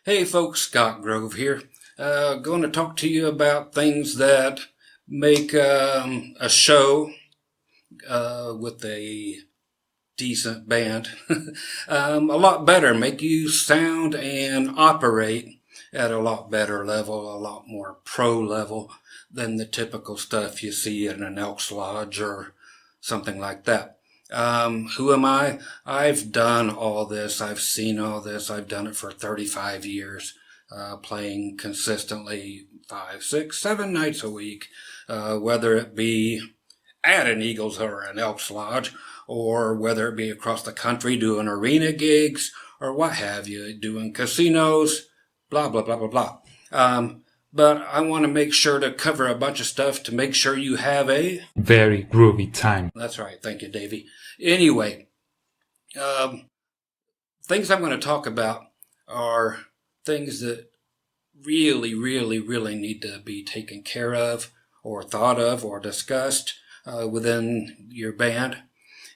Hey folks, Scott Grove here. Going to talk to you about things that make a show with a decent band a lot better, make you sound and operate at a lot better level, a lot more pro level than the typical stuff you see in an Elks Lodge or something like that. Who am I? I've done all this. I've seen all this. I've done it for 35 years, playing consistently 5, 6, 7 nights a week, whether it be at an Eagles or an Elks Lodge, or whether it be across the country doing arena gigs, or what have you, doing casinos, blah, blah, blah, blah, blah. But I want to make sure to cover a bunch of stuff to make sure you have a very groovy time. That's right. Thank you, Davey. Anyway, things I'm going to talk about are things that really, really, really need to be taken care of or thought of or discussed within your band.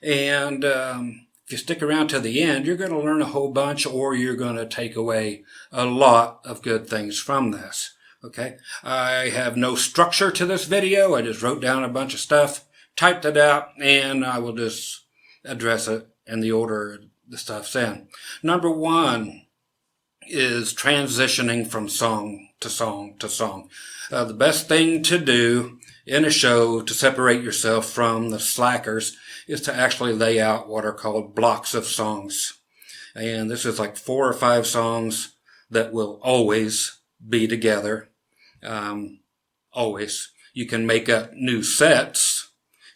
And if you stick around to the end, you're going to learn a whole bunch, or you're going to take away a lot of good things from this. Okay, I have no structure to this video. I just wrote down a bunch of stuff, typed it out, and I will just address it in the order the stuff's in. Number one is transitioning from song to song to song. The best thing to do in a show to separate yourself from the slackers is to actually lay out what are called blocks of songs. And this is like 4 or 5 songs that will always be together. Always. You can make up new sets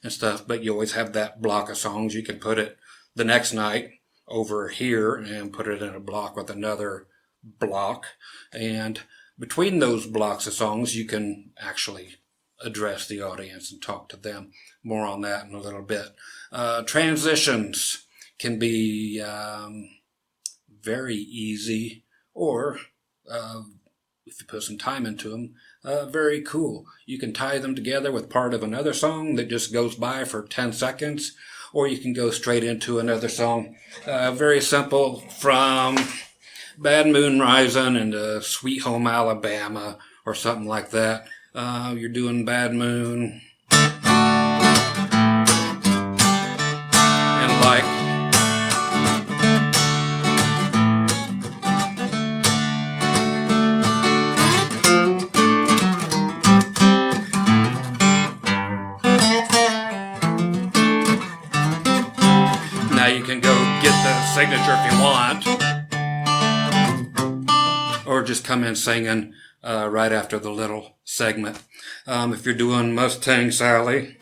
and stuff, but you always have that block of songs. You can put it the next night over here and put it in a block with another block. And between those blocks of songs, you can actually address the audience and talk to them. More on that in a little bit. Transitions can be very easy, or if you put some time into them, very cool. You can tie them together with part of another song that just goes by for 10 seconds, or you can go straight into another song. Very simple, from Bad Moon Rising into Sweet Home Alabama or something like that. You're doing Bad Moon, and like now you can go get the signature if you want, or just come in singing right after the little segment. If you're doing Mustang Sally,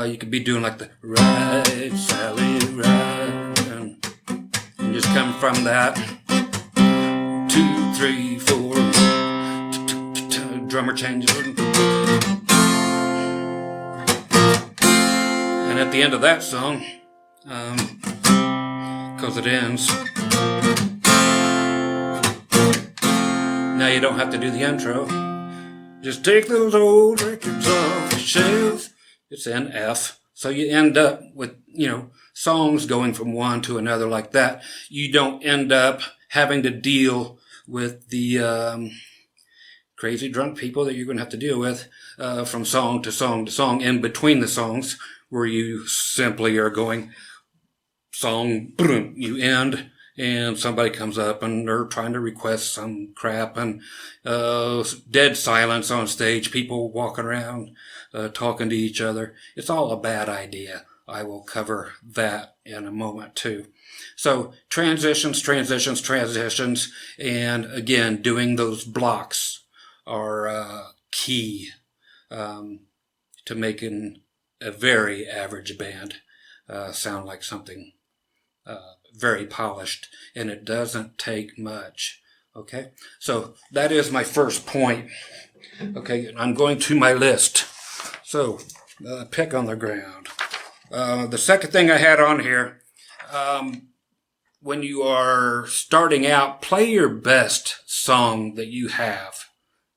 you could be doing like the Ride, Sally, Ride, and just come from that. 2, 3, 4, drummer changes. And at the end of that song, because it ends, now you don't have to do the intro. Just take those old records off the shelf. It's in F. So you end up with, songs going from one to another like that. You don't end up having to deal with the crazy drunk people that you're going to have to deal with from song to song to song in between the songs, where you simply are going song, boom, you end, and somebody comes up and they're trying to request some crap, and dead silence on stage, people walking around talking to each other. It's all a bad idea. I will cover that in a moment too. So transitions, and again, doing those blocks are key to making a very average band sound like something very polished, and it doesn't take much. Okay, so that is my first point. Okay, I'm going to my list. So, pick on the ground. The second thing I had on here, when you are starting out, play your best song that you have,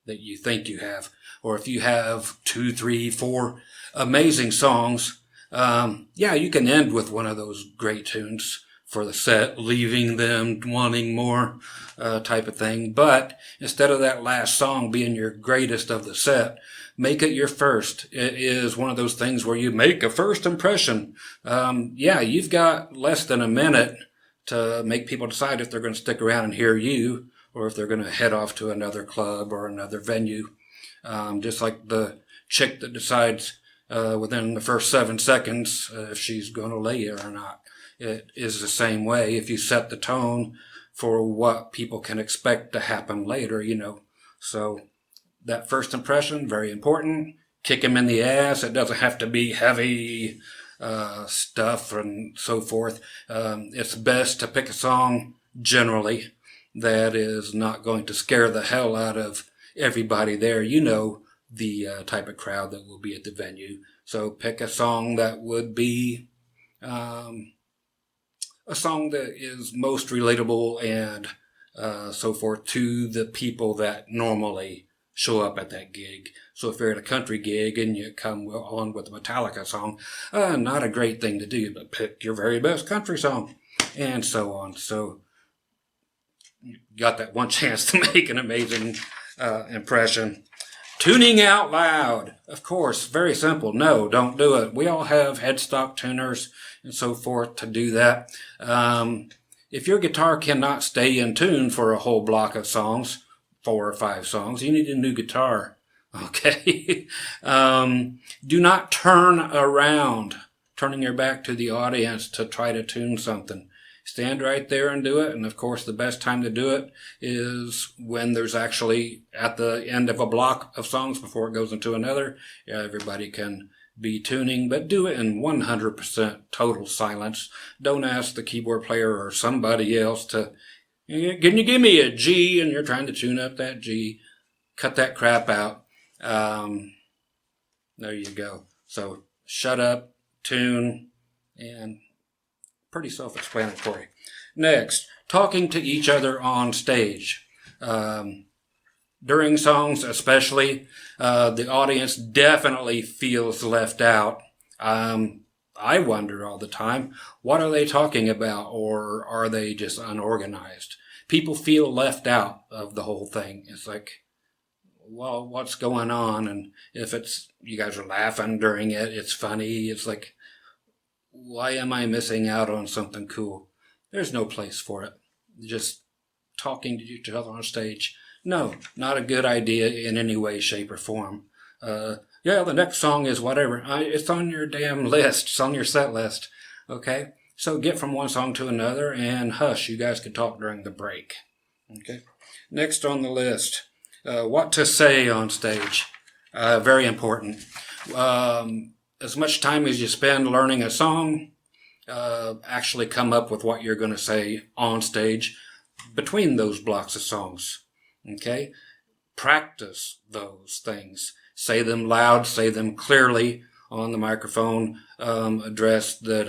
that you think you have. Or if you have 2, 3, 4 amazing songs, Yeah, you can end with one of those great tunes for the set, leaving them wanting more, type of thing. But instead of that last song being your greatest of the set, make it your first. It is one of those things where you make a first impression. Yeah, you've got less than a minute to make people decide if they're going to stick around and hear you or if they're going to head off to another club or another venue. Just like the chick that decides within the first 7 seconds if she's going to lay you or not. It is the same way if you set the tone for what people can expect to happen later, So that first impression, very important. Kick him in the ass. It doesn't have to be heavy stuff and so forth. It's best to pick a song generally that is not going to scare the hell out of everybody there. The type of crowd that will be at the venue. So pick a song that would be a song that is most relatable and so forth to the people that normally show up at that gig. So if you're at a country gig and you come on with a Metallica song, not a great thing to do, but pick your very best country song and so on. So you got that one chance to make an amazing impression. Tuning out loud. Of course, very simple. No, don't do it. We all have headstock tuners and so forth to do that. If your guitar cannot stay in tune for a whole block of songs, 4 or 5 songs, you need a new guitar. Okay? Do not turn around, turning your back to the audience to try to tune something. Stand right there and do it. And of course, the best time to do it is when there's actually at the end of a block of songs before it goes into another. Yeah, everybody can be tuning, but do it in 100% total silence. Don't ask the keyboard player or somebody else to, can you give me a G? And you're trying to tune up that G. Cut that crap out. There you go. So shut up, tune, and pretty self-explanatory. Next, talking to each other on stage. During songs especially, the audience definitely feels left out. I wonder all the time, what are they talking about, or are they just unorganized? People feel left out of the whole thing. It's like, well, what's going on? And if it's, you guys are laughing during it, it's funny. It's like, why am I missing out on something cool? There's no place for it. Just talking to each other on stage. No, not a good idea in any way, shape, or form. Yeah, the next song is whatever. It's on your damn list. It's on your set list. Okay? So get from one song to another and hush. You guys can talk during the break. Okay? Next on the list, what to say on stage. Very important. As much time as you spend learning a song, actually come up with what you're going to say on stage between those blocks of songs. Okay? Practice those things. Say them loud, say them clearly on the microphone, address that,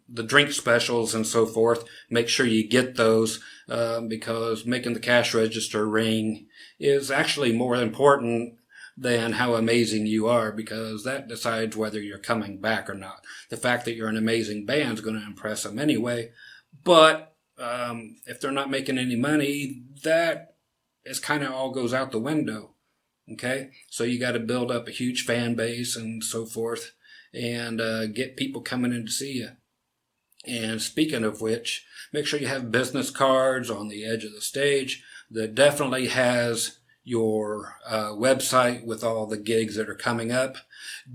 the drink specials and so forth. Make sure you get those, because making the cash register ring is actually more important than how amazing you are, because that decides whether you're coming back or not. The fact that you're an amazing band is going to impress them anyway, but if they're not making any money, that is kind of all goes out the window. Okay? So you got to build up a huge fan base and so forth, and get people coming in to see you. And speaking of which, make sure you have business cards on the edge of the stage that definitely has your website with all the gigs that are coming up.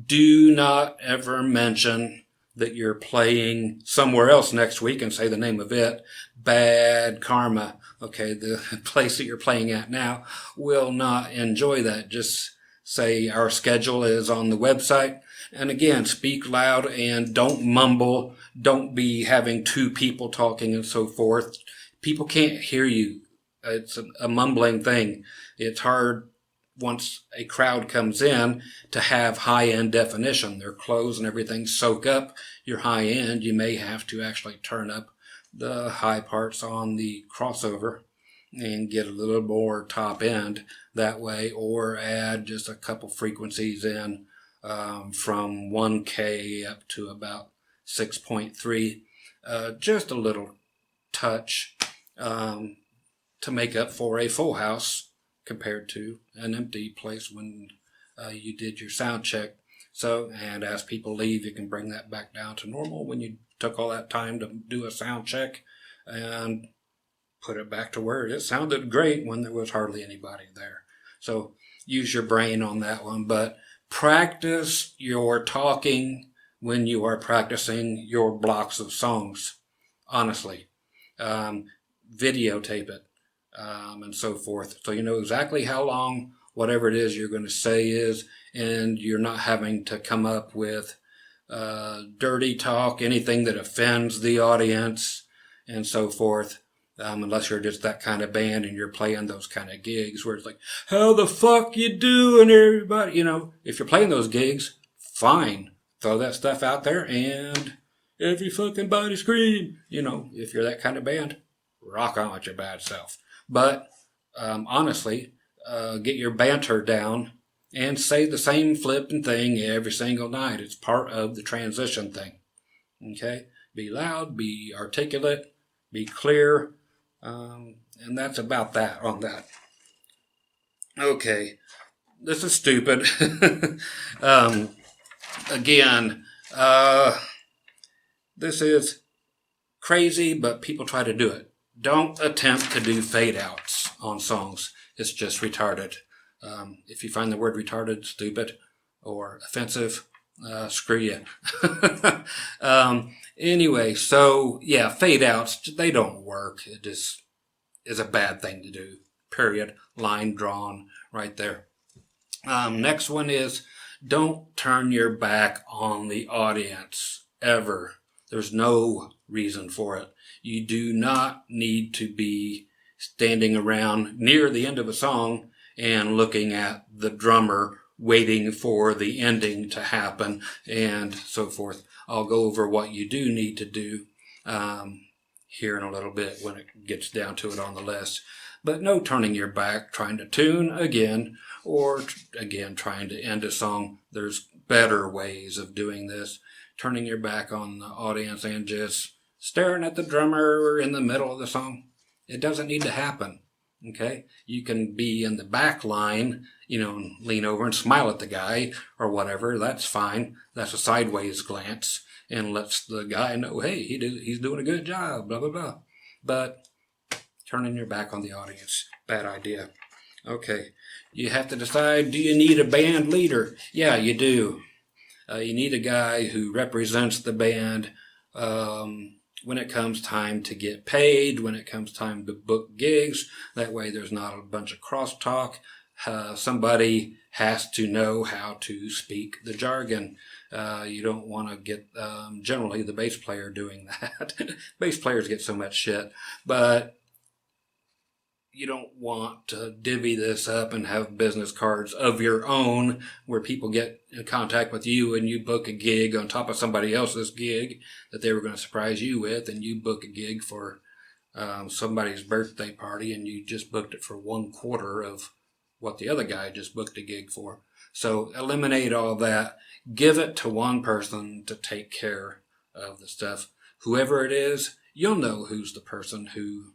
Do not ever mention that you're playing somewhere else next week and say the name of it. Bad karma. Okay, the place that you're playing at now will not enjoy that. Just say our schedule is on the website. And again, speak loud and don't mumble. Don't be having 2 people talking and so forth. People can't hear you. It's a mumbling thing. It's hard once a crowd comes in to have high-end definition. Their clothes and everything soak up your high end. You may have to actually turn up the high parts on the crossover and get a little more top end that way, or add just a couple frequencies in from 1K up to about 6.3. Just a little touch to make up for a full house compared to an empty place when you did your sound check. So, and as people leave, you can bring that back down to normal when you took all that time to do a sound check and put it back to where it sounded great when there was hardly anybody there. So use your brain on that one, but practice your talking when you are practicing your blocks of songs. Honestly, videotape it, and so forth. So you know exactly how long whatever it is you're going to say is, and you're not having to come up with dirty talk, anything that offends the audience, and so forth. Unless you're just that kind of band and you're playing those kind of gigs where it's like, how the fuck you doing, everybody? You know, if you're playing those gigs, fine. Throw that stuff out there and every fucking body scream. You know, if you're that kind of band, rock on with your bad self. But honestly, get your banter down and say the same flipping thing every single night. It's part of the transition thing. Okay? Be loud, be articulate, be clear. And that's about that on that. Okay. This is stupid. Again, this is crazy, but people try to do it. Don't attempt to do fade outs on songs. It's just retarded. If you find the word retarded stupid or offensive, screw you. Anyway, so yeah, fade outs, they don't work. It just is a bad thing to do. Period. Line drawn right there. Next one is don't turn your back on the audience ever. There's no reason for it. You do not need to be standing around near the end of a song and looking at the drummer waiting for the ending to happen and so forth. I'll go over what you do need to do here in a little bit when it gets down to it on the list. But no turning your back, trying to tune again, or again trying to end a song. There's better ways of doing this. Turning your back on the audience and just staring at the drummer in the middle of the song. It doesn't need to happen. Okay? You can be in the back line, you know, and lean over and smile at the guy or whatever. That's fine. That's a sideways glance and lets the guy know, hey, he's doing a good job, blah, blah, blah. But turning your back on the audience, bad idea. Okay. You have to decide, do you need a band leader? Yeah, you do. You need a guy who represents the band when it comes time to get paid, when it comes time to book gigs. That way there's not a bunch of crosstalk. Somebody has to know how to speak the jargon. You don't want to get generally the bass player doing that. Bass players get so much shit. But you don't want to divvy this up and have business cards of your own where people get in contact with you and you book a gig on top of somebody else's gig that they were going to surprise you with, and you book a gig for somebody's birthday party and you just booked it for 1/4 of what the other guy just booked a gig for. So eliminate all that. Give it to one person to take care of the stuff. Whoever it is, you'll know who's the person who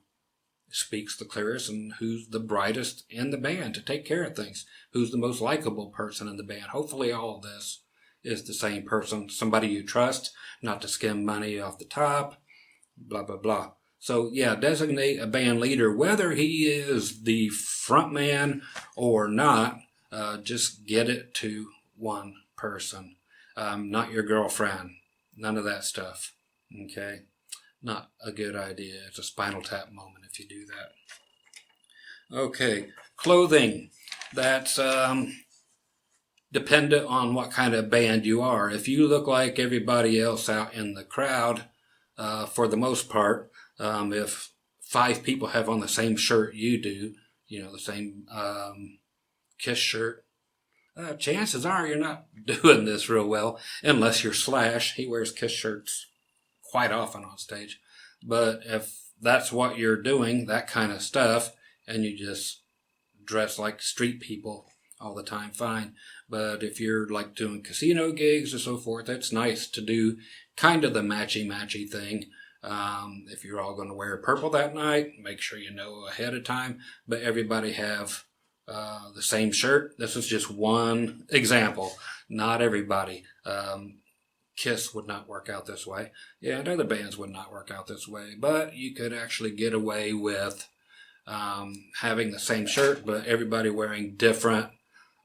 speaks the clearest and who's the brightest in the band to take care of things. Who's the most likable person in the band. Hopefully all of this is the same person. Somebody you trust, not to skim money off the top, blah, blah, blah. So yeah, designate a band leader, whether he is the front man or not. Just get it to one person. Not your girlfriend. None of that stuff. Okay? Not a good idea. It's a Spinal Tap moment if you do that. Okay, clothing. That's dependent on what kind of band you are. If you look like everybody else out in the crowd, for the most part, if 5 people have on the same shirt you do, you know, the same Kiss shirt, chances are you're not doing this real well, unless you're Slash. He wears Kiss shirts quite often on stage. But if that's what you're doing, that kind of stuff, and you just dress like street people all the time, fine. But if you're like doing casino gigs or so forth, it's nice to do kind of the matchy thing. If you're all going to wear purple that night, make sure you know ahead of time. But everybody have the same shirt. This is just one example. Not everybody. Kiss would not work out this way. Yeah, and other bands would not work out this way. But you could actually get away with having the same shirt, but everybody wearing different,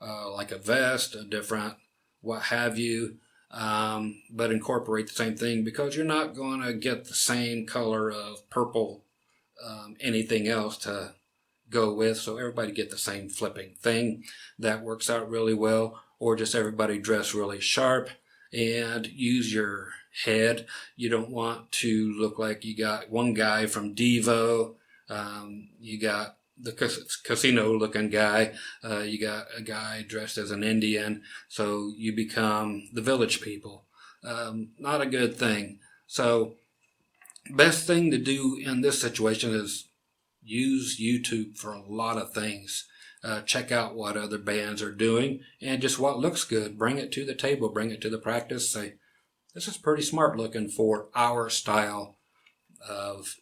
like a vest, a different what have you, but incorporate the same thing, because you're not going to get the same color of purple, anything else to go with. So everybody get the same flipping thing. That works out really well. Or just everybody dress really sharp and use your head. You don't want to look like you got one guy from Devo. You got the casino looking guy. You got a guy dressed as an Indian. So you become the village people. Not a good thing. So best thing to do in this situation is use YouTube for a lot of things. Check out what other bands are doing and just what looks good. Bring it to the table, bring it to the practice. Say, this is pretty smart looking for our style of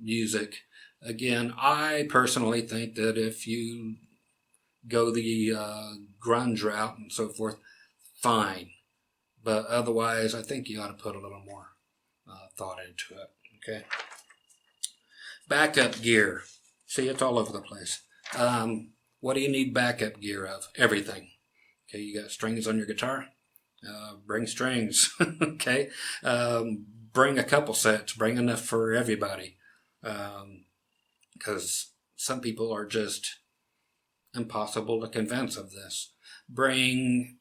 music. Again, I personally think that if you go the grunge route and so forth, fine. But otherwise, I think you ought to put a little more thought into it. Okay. Backup gear. See, it's all over the place. What do you need backup gear of? Everything. Okay, you got strings on your guitar? Bring strings. Okay. Bring a couple sets. Bring enough for everybody. Because some people are just impossible to convince of this. Bring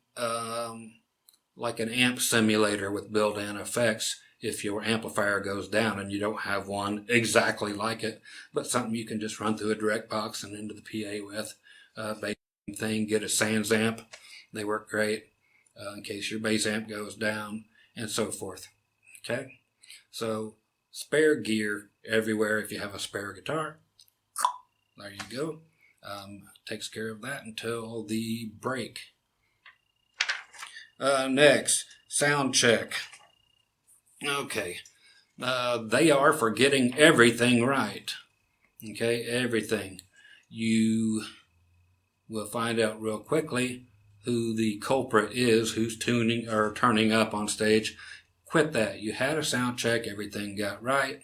like an amp simulator with built-in effects if your amplifier goes down and you don't have one exactly like it, but something you can just run through a direct box and into the PA with. Bass thing, get a Sans amp. They work great in case your bass amp goes down and so forth. Okay? So spare gear everywhere. If you have a spare guitar, there you go. Takes care of that until the break. Next, sound check. Okay. They are for getting everything right. Okay, everything. You will find out real quickly who the culprit is, who's tuning or turning up on stage. Quit that. You had a sound check, everything got right,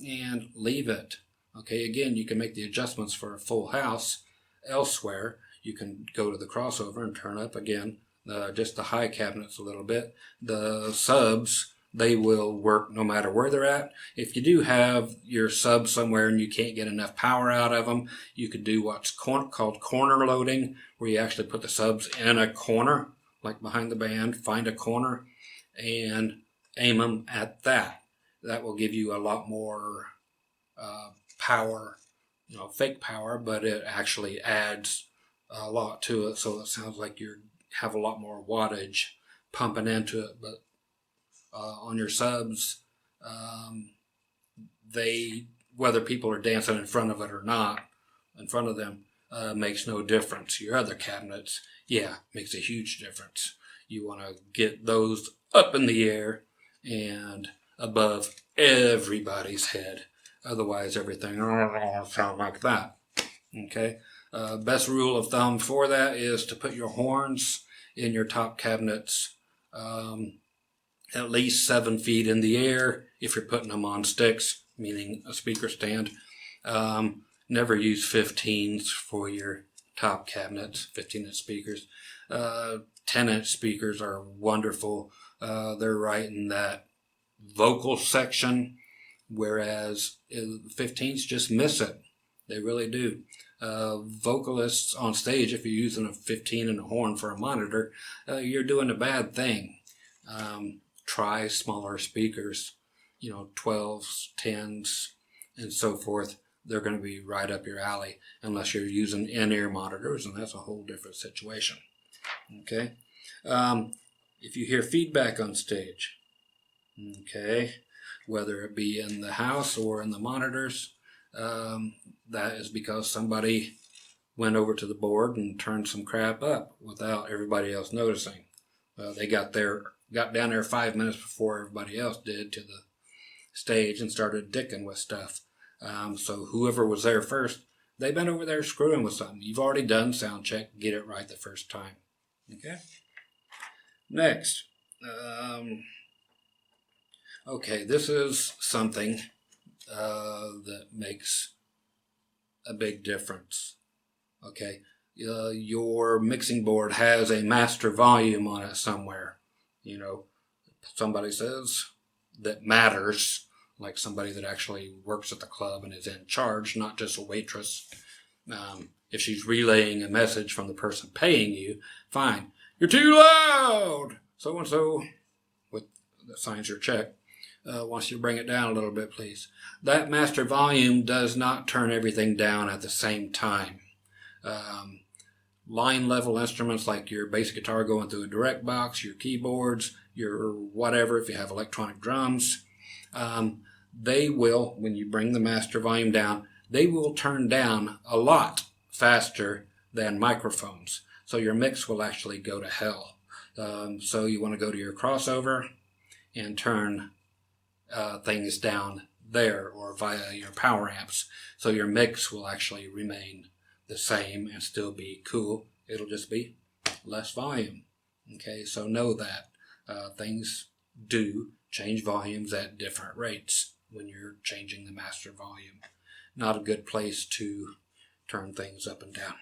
and leave it. Okay, again, you can make the adjustments for a full house elsewhere. You can go to the crossover and turn up again, just the high cabinets a little bit. The subs, they will work no matter where they're at. If you do have your subs somewhere and you can't get enough power out of them, you could do what's called corner loading, where you actually put the subs in a corner, like behind the band, find a corner, and aim them at that. That will give you a lot more power, fake power, but it actually adds a lot to it. So it sounds like you have a lot more wattage pumping into it. But on your subs, whether people are dancing in front of it or not, in front of them, makes no difference. Your other cabinets, makes a huge difference. You want to get those up in the air and above everybody's head. Otherwise, everything will sound like that. Okay? Best rule of thumb for that is to put your horns in your top cabinets at least 7 feet in the air if you're putting them on sticks, meaning a speaker stand. Never use 15s for your top cabinets, 15-inch speakers. 10-inch speakers are wonderful. They're right in that vocal section, whereas 15s just miss it. They really do. Vocalists on stage, if you're using a 15 and a horn for a monitor, you're doing a bad thing. Try smaller speakers, 12s, 10s, and so forth. They're going to be right up your alley, unless you're using in-ear monitors, and that's a whole different situation. Okay? If you hear feedback on stage, okay, whether it be in the house or in the monitors, that is because somebody went over to the board and turned some crap up without everybody else noticing. They got down there 5 minutes before everybody else did to the stage and started dicking with stuff. So whoever was there first, they've been over there screwing with something. You've already done sound check. Get it right the first time. Okay? Next. Okay, this is something that makes a big difference. Okay? Your mixing board has a master volume on it somewhere. You know, somebody says that matters, like somebody that actually works at the club and is in charge, not just a waitress. If she's relaying a message from the person paying you, fine. You're too loud! So-and-so, that signs your check, wants you to bring it down a little bit, please. That master volume does not turn everything down at the same time. Line level instruments like your bass guitar going through a direct box, your keyboards, your whatever, if you have electronic drums, they will, when you bring the master volume down, they will turn down a lot faster than microphones. So your mix will actually go to hell. So you want to go to your crossover and turn things down there or via your power amps. So your mix will actually remain the same and still be cool. It'll just be less volume. Okay, so know that things do change volumes at different rates when you're changing the master volume. Not a good place to turn things up and down.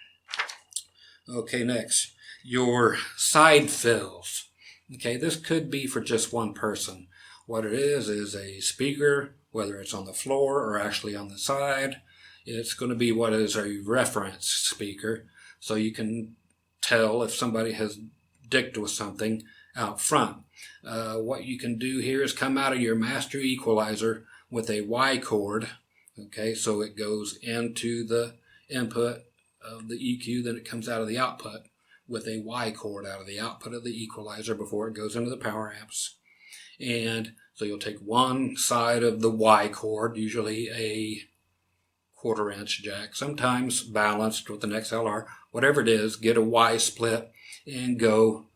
Okay, next, your side fills. Okay, this could be for just one person. What it is a speaker, whether it's on the floor or actually on the side. It's going to be what is a reference speaker, so you can tell if somebody has dicked with something out front. What you can do here is come out of your master equalizer with a Y chord. Okay, so it goes into the input of the EQ, then it comes out of the output with a Y chord out of the output of the equalizer before it goes into the power amps. And so you'll take one side of the Y chord, usually a 1/4 inch jack, sometimes balanced with an XLR, whatever it is, get a Y split and go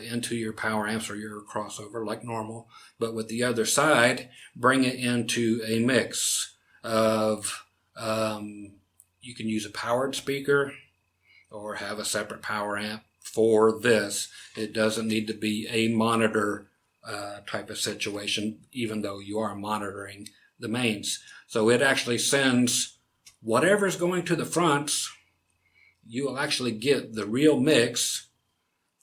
into your power amps or your crossover like normal. But with the other side, bring it into a mix of, you can use a powered speaker or have a separate power amp for this. It doesn't need to be a monitor type of situation, even though you are monitoring the mains. So it actually sends whatever's going to the fronts. You will actually get the real mix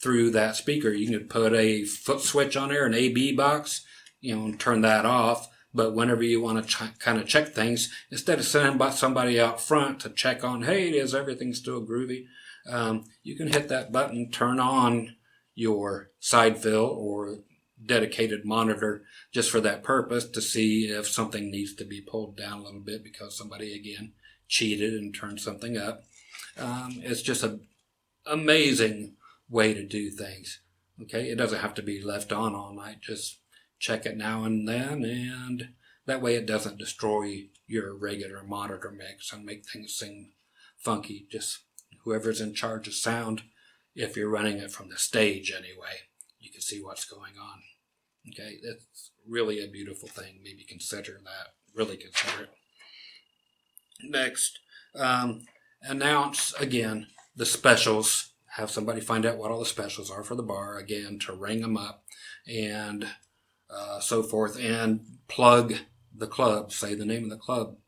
through that speaker. You can put a foot switch on there, an AB box, and turn that off. But whenever you want to kind of check things, instead of sending somebody out front to check on, hey, is everything still groovy? You can hit that button, turn on your side fill or dedicated monitor just for that purpose to see if something needs to be pulled down a little bit because somebody, again, cheated and turned something up. It's just an amazing way to do things. Okay, it doesn't have to be left on all night. Just check it now and then, and that way it doesn't destroy your regular monitor mix and make things seem funky. Just whoever's in charge of sound, if you're running it from the stage anyway, you can see what's going on. Okay, it's really a beautiful thing. Maybe consider that. Really consider it. Next, announce again the specials. Have somebody find out what all the specials are for the bar, again, to ring them up and so forth, and plug the club. Say the name of the club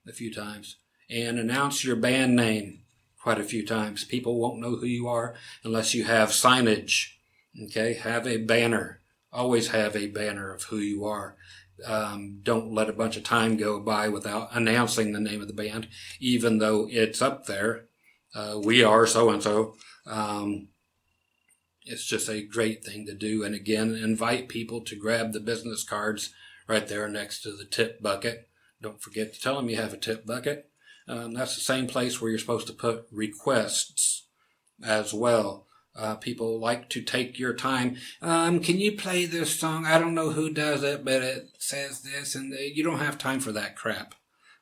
a few times and announce your band name quite a few times. People won't know who you are unless you have signage. Okay, have a banner. Always have a banner of who you are. Don't let a bunch of time go by without announcing the name of the band, even though it's up there. We are so-and-so. It's just a great thing to do. And again, invite people to grab the business cards right there next to the tip bucket. Don't forget to tell them you have a tip bucket. That's the same place where you're supposed to put requests as well. People like to take your time. Can you play this song? I don't know who does it, but it says this, and you don't have time for that crap.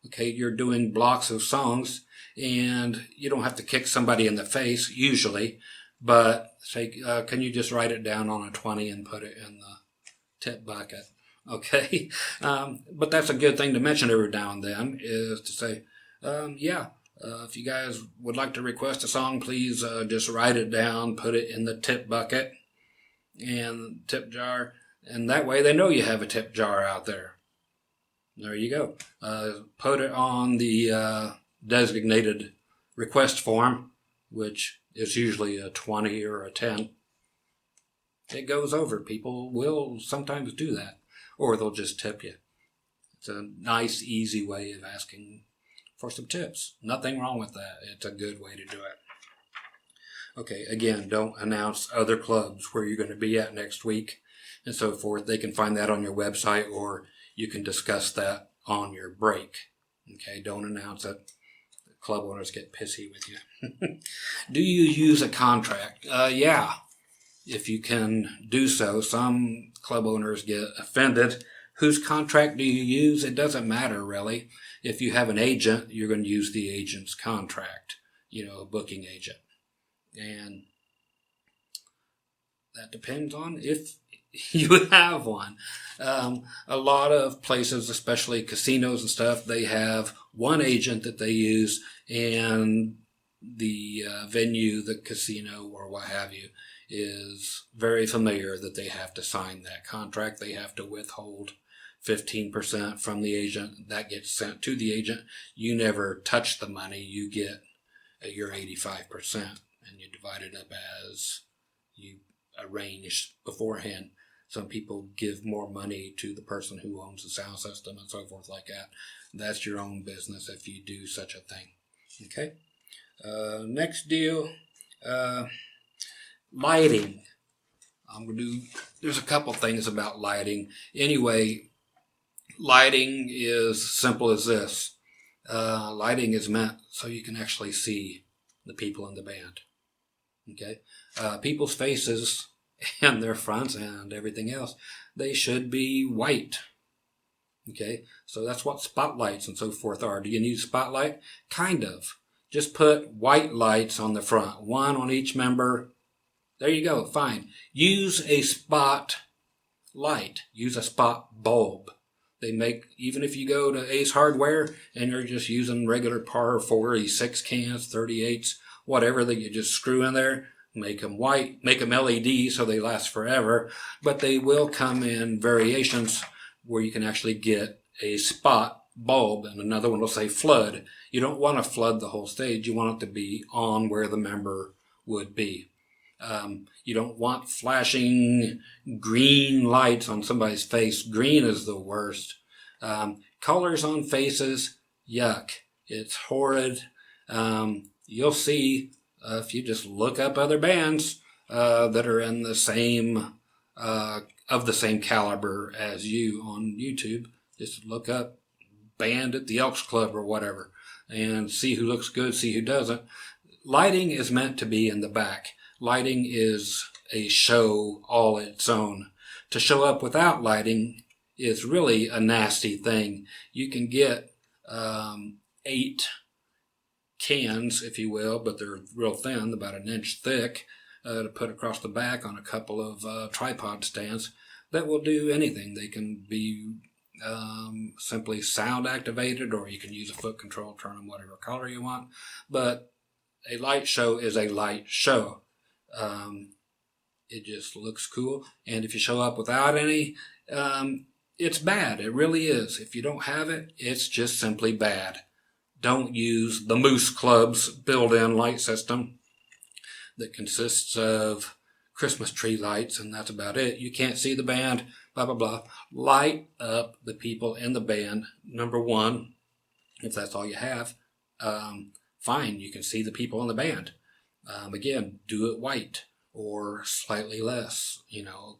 Okay, you're doing blocks of songs, and you don't have to kick somebody in the face usually, but say, can you just write it down on a 20 and put it in the tip bucket? Okay, but that's a good thing to mention every now and then, is to say, if you guys would like to request a song, please just write it down, put it in the tip bucket and tip jar, and that way they know you have a tip jar out there. There you go. Put it on the designated request form, which is usually a 20 or a 10. It goes over. People will sometimes do that, or they'll just tip you. It's a nice, easy way of asking for some tips. Nothing wrong with that. It's a good way to do it. Okay, again, don't announce other clubs where you're going to be at next week and so forth. They can find that on your website, or you can discuss that on your break. Okay, don't announce it. Club owners get pissy with you. Do you use a contract? Yeah, if you can do so. Some club owners get offended. Whose contract do you use? It doesn't matter, really. If you have an agent, you're going to use the agent's contract, a booking agent. And that depends on if you have one. A lot of places, especially casinos and stuff, they have one agent that they use, and the venue, the casino or what have you, is very familiar that they have to sign that contract. They have to withhold 15% from the agent. That gets sent to the agent. You never touch the money. You get your 85%, and you divide it up as you arranged beforehand. Some people give more money to the person who owns the sound system and so forth like that. That's your own business if you do such a thing. Okay. Next deal, lighting. There's a couple things about lighting. Anyway, lighting is simple as this. Lighting is meant so you can actually see the people in the band. Okay. People's faces and their fronts and everything else, they should be white. Okay, so that's what spotlights and so forth are. Do you need a spotlight? Kind of. Just put white lights on the front, one on each member. There you go, fine. Use a spot light. Use a spot bulb. They make, even if you go to Ace Hardware and you're just using regular par 46 cans, 38s, whatever that you just screw in there, make them white, make them LED so they last forever, but they will come in variations where you can actually get a spot bulb, and another one will say flood. You don't want to flood the whole stage. You want it to be on where the member would be. You don't want flashing green lights on somebody's face. Green is the worst. Colors on faces, yuck. It's horrid. You'll see if you just look up other bands that are in the same of the same caliber as you on YouTube. Just look up band at the Elks Club or whatever and see who looks good, see who doesn't. Lighting is meant to be in the back. Lighting is a show all its own. To show up without lighting is really a nasty thing. You can get 8 cans, if you will, but they're real thin, about an inch thick, to put across the back on a couple of tripod stands that will do anything. They can be simply sound activated, or you can use a foot control, turn them whatever color you want. But a light show is a light show. It just looks cool. And if you show up without any, it's bad. It really is. If you don't have it, it's just simply bad. Don't use the Moose Club's built-in light system that consists of Christmas tree lights, and that's about it. You can't see the band, blah, blah, blah. Light up the people in the band, number one. If that's all you have, fine, you can see the people in the band. Again, do it white or slightly less,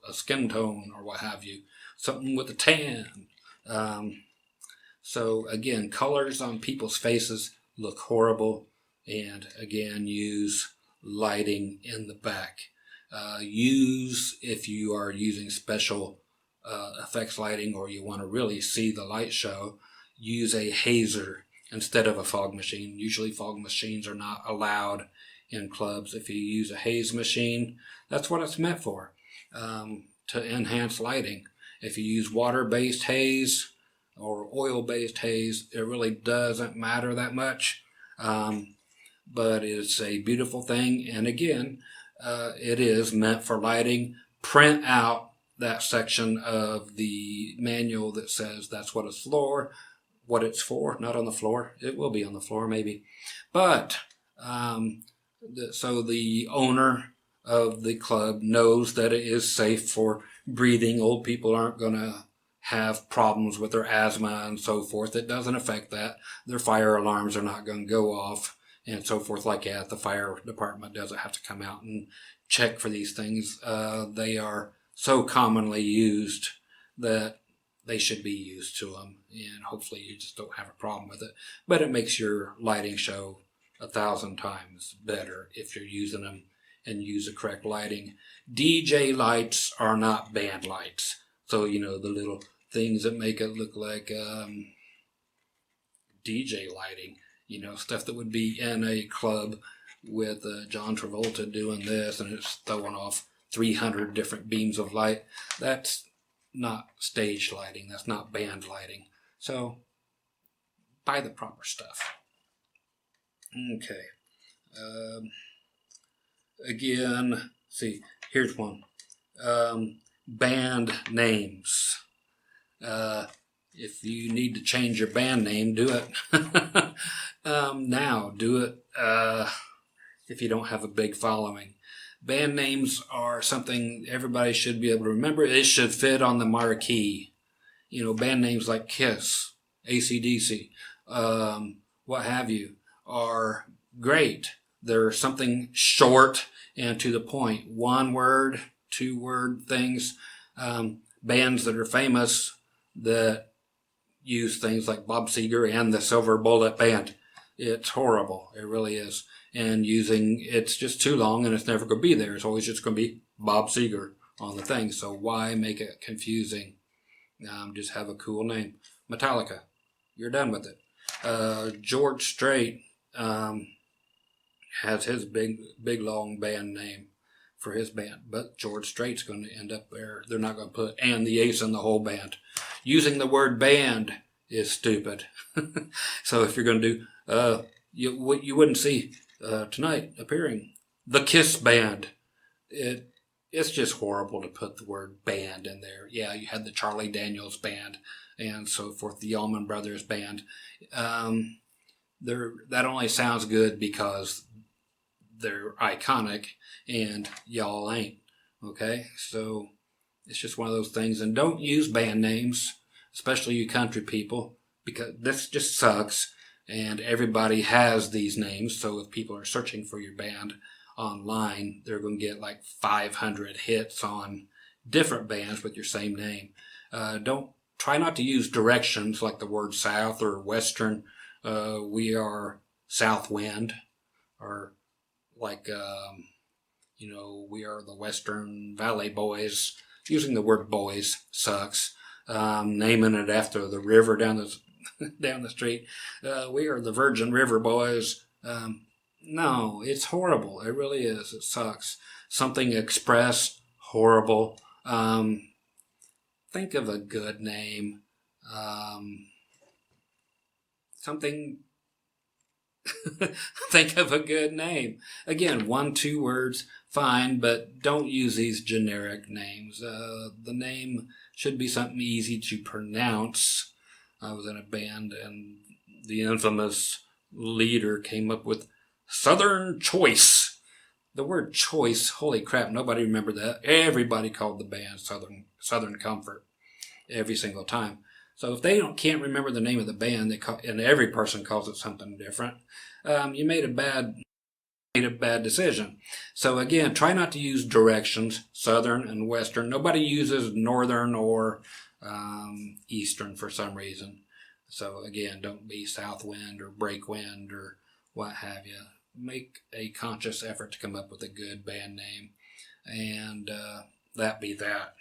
a skin tone or what have you. Something with a tan. So again, colors on people's faces look horrible. And again, use lighting in the back. If you are using special effects lighting, or you want to really see the light show, use a hazer instead of a fog machine. Usually fog machines are not allowed in clubs. If you use a haze machine, that's what it's meant for, to enhance lighting. If you use water-based haze or oil-based haze, it really doesn't matter that much. But it's a beautiful thing. And again, it is meant for lighting. Print out that section of the manual that says that's what it's for, not on the floor. It will be on the floor maybe. But so the owner of the club knows that it is safe for breathing. Old people aren't going to have problems with their asthma and so forth. It doesn't affect that. Their fire alarms are not going to go off and so forth like that. The fire department doesn't have to come out and check for these things. They are so commonly used that they should be used to them, and hopefully you just don't have a problem with it. But it makes your lighting show 1,000 times better if you're using them and use the correct lighting. DJ lights are not band lights. So, the little things that make it look like DJ lighting, stuff that would be in a club with John Travolta doing this and it's throwing off 300 different beams of light. That's not stage lighting. That's not band lighting. So buy the proper stuff. Okay. Again, see, here's one. Band names. If you need to change your band name, do it. Now, do it if you don't have a big following. Band names are something everybody should be able to remember. It should fit on the marquee. Band names like Kiss, AC/DC, what have you, are great. They're something short and to the point. 1 word, 2 word things. Bands that are famous that use things like Bob Seger and the Silver Bullet Band. It's horrible. It really is. And it's just too long and it's never going to be there. It's always just going to be Bob Seger on the thing. So why make it confusing? Just have a cool name. Metallica. You're done with it. George Strait has his big long band name for his band, but George Strait's going to end up there. They're not going to put and the Ace in the whole band. Using the word band is stupid. So if you're going to do, you wouldn't see tonight appearing the Kiss Band. It's just horrible to put the word band in there. Yeah, you had the Charlie Daniels Band and so forth, the Allman Brothers Band. That only sounds good because they're iconic and y'all ain't. Okay, so it's just one of those things. And don't use band names, especially you country people, because this just sucks. And everybody has these names. So if people are searching for your band online, they're going to get like 500 hits on different bands with your same name. Try not to use directions like the word South or Western. We are South Wind, or like, we are the Western Valley Boys. Using the word boys sucks. Naming it after the river down the street. We are the Virgin River Boys. No, it's horrible. It really is. It sucks. Something Express, horrible. Think of a good name. Think of a good name. Again, 1, 2 words, fine, but don't use these generic names. The name should be something easy to pronounce. I was in a band and the infamous leader came up with Southern Choice. The word choice, holy crap, nobody remembered that. Everybody called the band Southern Comfort every single time. So if they can't remember the name of the band, and every person calls it something different, you made a bad decision. So again, try not to use directions, Southern and Western. Nobody uses Northern or Eastern for some reason. So again, don't be South Wind or Break Wind or what have you. Make a conscious effort to come up with a good band name, and that be that.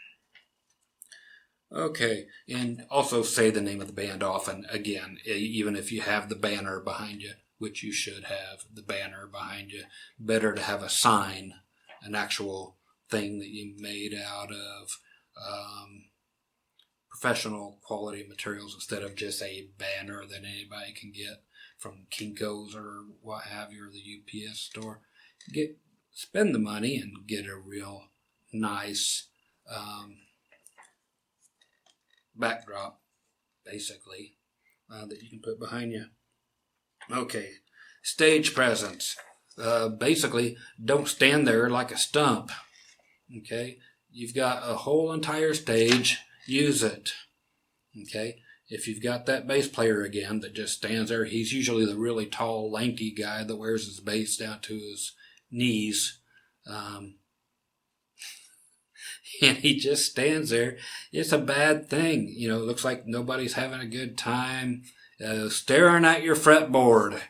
Okay, and also say the name of the band often, again, even if you have the banner behind you, which you should have the banner behind you. Better to have a sign, an actual thing that you made out of professional quality materials instead of just a banner that anybody can get from Kinko's or what have you, or the UPS store. Spend the money and get a real nice backdrop, basically, that you can put behind you. Okay, stage presence. Basically, don't stand there like a stump. Okay, you've got a whole entire stage, use it. Okay, if you've got that bass player again that just stands there, he's usually the really tall, lanky guy that wears his bass down to his knees. And he just stands there. It's a bad thing. It looks like nobody's having a good time. Staring at your fretboard.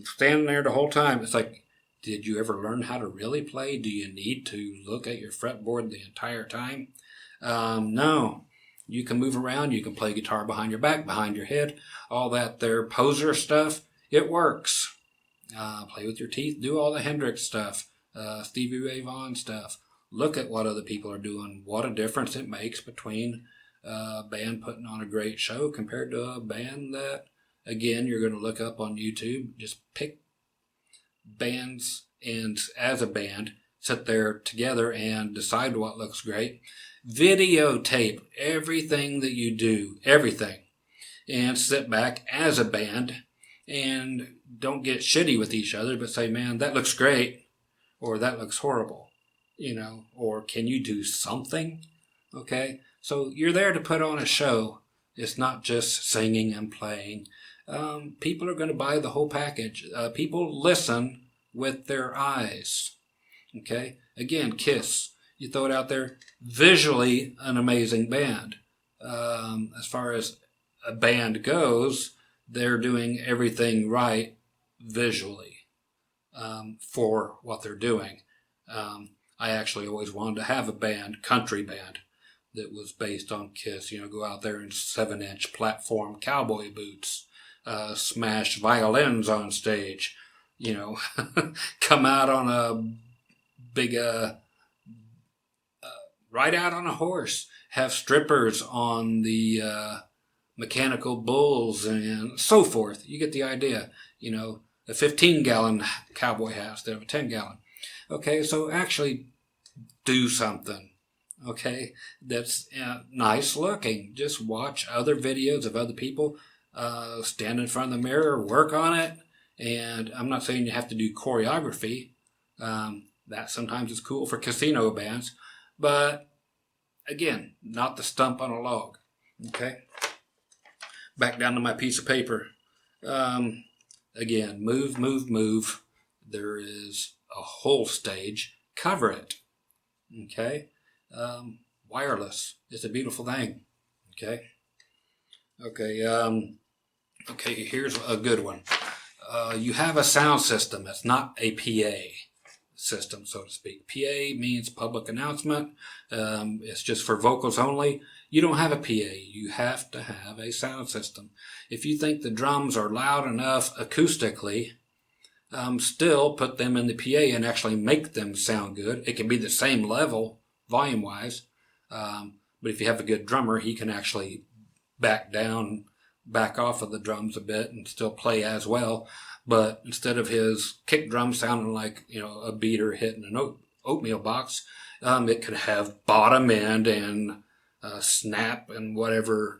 Standing there the whole time. It's like, did you ever learn how to really play? Do you need to look at your fretboard the entire time? No. You can move around. You can play guitar behind your back, behind your head. All that there poser stuff. It works. Play with your teeth. Do all the Hendrix stuff. Stevie Ray Vaughan stuff. Look at what other people are doing. What a difference it makes between a band putting on a great show compared to a band that, again, you're going to look up on YouTube. Just pick bands and as a band, sit there together and decide what looks great. Videotape everything that you do, everything. And sit back as a band and don't get shitty with each other, but say, man, that looks great or that looks horrible. Or can you do something? Okay, so you're there to put on a show. It's not just singing and playing. People are going to buy the whole package. People listen with their eyes. Okay, again, Kiss. You throw it out there. Visually, an amazing band. As far as a band goes, they're doing everything right visually for what they're doing. I actually always wanted to have a band, country band, that was based on Kiss. Go out there in 7-inch platform cowboy boots, smash violins on stage, come out on a big, ride out on a horse, have strippers on the mechanical bulls and so forth. You get the idea. A 15-gallon cowboy hat instead of a 10-gallon. Okay, so actually do something, okay, that's nice looking. Just watch other videos of other people, stand in front of the mirror, work on it. And I'm not saying you have to do choreography. That sometimes is cool for casino bands. But, again, not the stump on a log, okay? Back down to my piece of paper. Again, move. There is a whole stage. Cover it. Okay? Wireless. It's a beautiful thing. Okay? Okay, here's a good one. You have a sound system. It's not a PA system, so to speak. PA means public announcement. It's just for vocals only. You don't have a PA. You have to have a sound system. If you think the drums are loud enough acoustically, still put them in the PA and actually make them sound good. It can be the same level, volume-wise, but if you have a good drummer, he can actually back off of the drums a bit and still play as well. But instead of his kick drum sounding like, a beater hitting an oatmeal box, it could have bottom end and snap and whatever,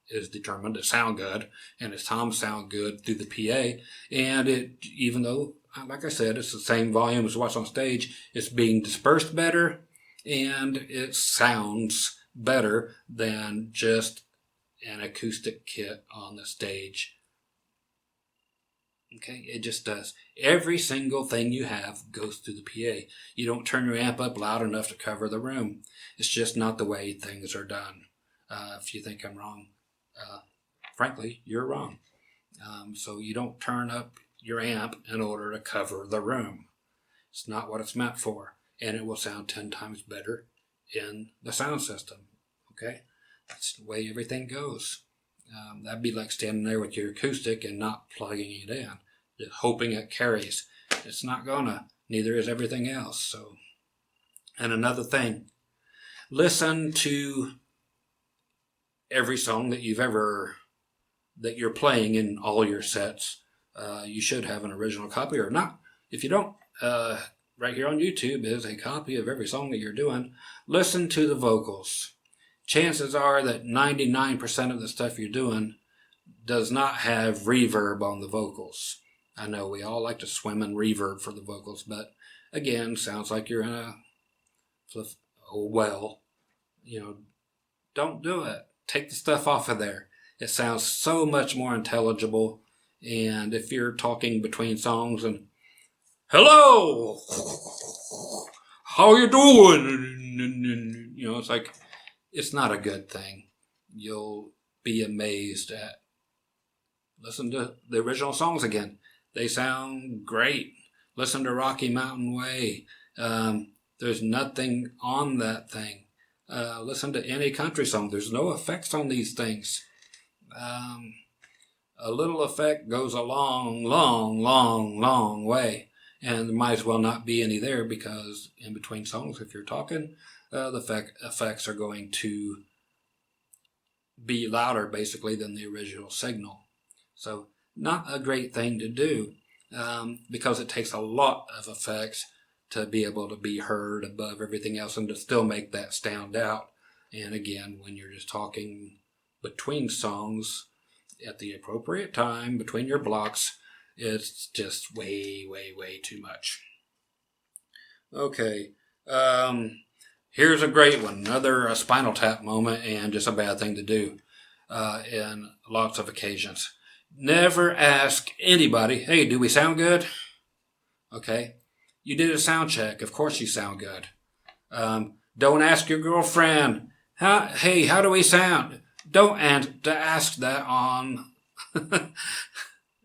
is determined to sound good, and its toms sound good through the PA. And it, even though, like I said, it's the same volume as what's on stage, it's being dispersed better, and it sounds better than just an acoustic kit on the stage. Okay, it just does. Every single thing you have goes through the PA. You don't turn your amp up loud enough to cover the room. It's just not the way things are done. If you think I'm wrong, frankly, you're wrong. So you don't turn up your amp in order to cover the room. It's not what it's meant for. And it will sound 10 times better in the sound system. Okay? That's the way everything goes. That'd be like standing there with your acoustic and not plugging it in, just hoping it carries. It's not gonna. Neither is everything else. So, and another thing, listen to every song that you're playing in all your sets. You should have an original copy, or not. If you don't, right here on YouTube is a copy of every song that you're doing. Listen to the vocals. Chances are that 99% of the stuff you're doing does not have reverb on the vocals. I know we all like to swim in reverb for the vocals, but again, sounds like you're in a well. Don't do it. Take the stuff off of there. It sounds so much more intelligible. And if you're talking between songs and, hello, how you doing? It's like, it's not a good thing. You'll be amazed at, listen to the original songs again. They sound great. Listen to Rocky Mountain Way. There's nothing on that thing. Listen to any country song. There's no effects on these things. A little effect goes a long, long, long, long way. And there might as well not be any there, because in between songs, if you're talking, the effects are going to be louder, basically, than the original signal. So not a great thing to do, because it takes a lot of effects to be able to be heard above everything else and to still make that stand out. And again, when you're just talking between songs at the appropriate time, between your blocks, it's just way, way, way too much. Okay. Here's a great one. Another Spinal Tap moment, and just a bad thing to do in lots of occasions. Never ask anybody, hey, do we sound good? Okay. You did a sound check. Of course you sound good. Don't ask your girlfriend, hey, how do we sound? Don't ask that on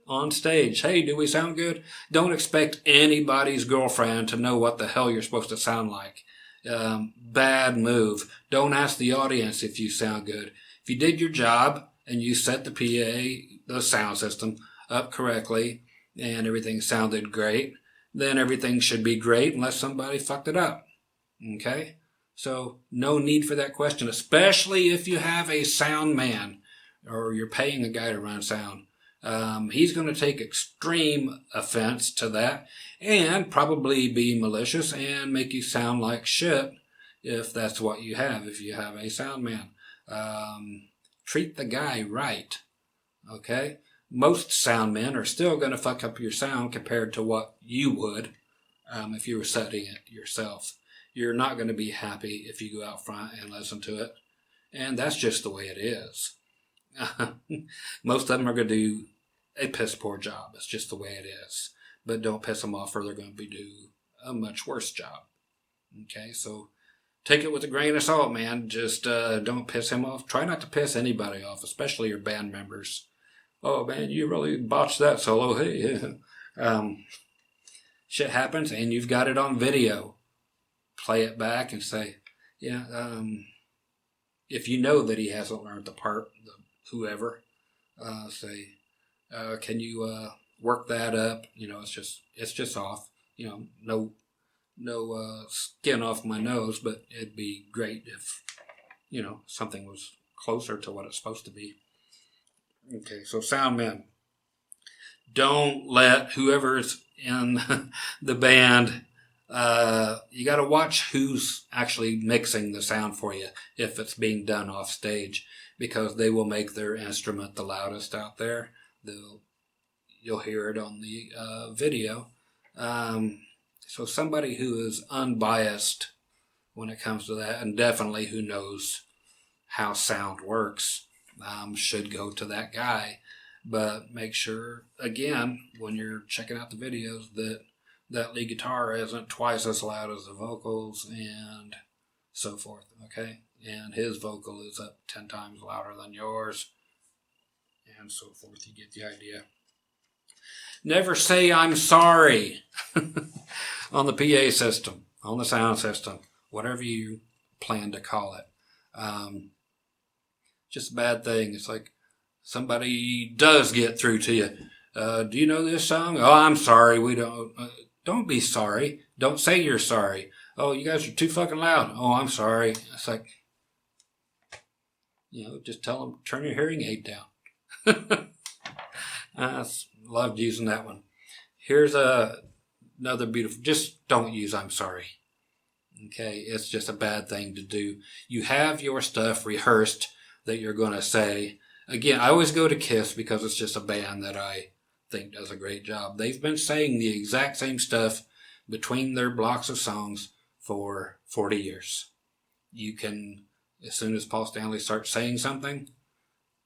on stage. Hey, do we sound good? Don't expect anybody's girlfriend to know what the hell you're supposed to sound like. Bad move. Don't ask the audience if you sound good. If you did your job and you set the PA, the sound system, up correctly and everything sounded great, then everything should be great unless somebody fucked it up. Okay? So no need for that question, especially if you have a sound man or you're paying a guy to run sound. He's going to take extreme offense to that and probably be malicious and make you sound like shit if that's what you have, if you have a sound man. Treat the guy right, okay? Most sound men are still going to fuck up your sound compared to what you would if you were setting it yourself. You're not going to be happy if you go out front and listen to it. And that's just the way it is. Most of them are going to do a piss poor job. It's just the way it is. But don't piss them off or they're going to do a much worse job. Okay, so take it with a grain of salt, man. Just don't piss him off. Try not to piss anybody off, especially your band members. Oh, man, you really botched that solo. Hey, shit happens and you've got it on video. Play it back and say, yeah, if you know that he hasn't learned the part, whoever, say, can you work that up? It's just off. No skin off my nose, but it'd be great if, something was closer to what it's supposed to be. Okay, so sound men, don't let whoever's in the band, you got to watch who's actually mixing the sound for you if it's being done off stage, because they will make their instrument the loudest out there. You'll hear it on the video. So somebody who is unbiased when it comes to that, and definitely who knows how sound works, should go to that guy. But make sure, again, when you're checking out the videos, that lead guitar isn't twice as loud as the vocals and so forth, okay? And his vocal is up 10 times louder than yours and so forth. You get the idea. Never say I'm sorry on the PA system, on the sound system, whatever you plan to call it. just a bad thing. It's like somebody does get through to you. Do you know this song? Oh, I'm sorry. We don't. Don't be sorry. Don't say you're sorry. Oh, you guys are too fucking loud. Oh, I'm sorry. It's like, just tell them, turn your hearing aid down. I loved using that one. Here's another beautiful, just don't use I'm sorry. Okay, it's just a bad thing to do. You have your stuff rehearsed that you're going to say. Again, I always go to Kiss because it's just a band that I think does a great job. They've been saying the exact same stuff between their blocks of songs for 40 years. You can, as soon as Paul Stanley starts saying something,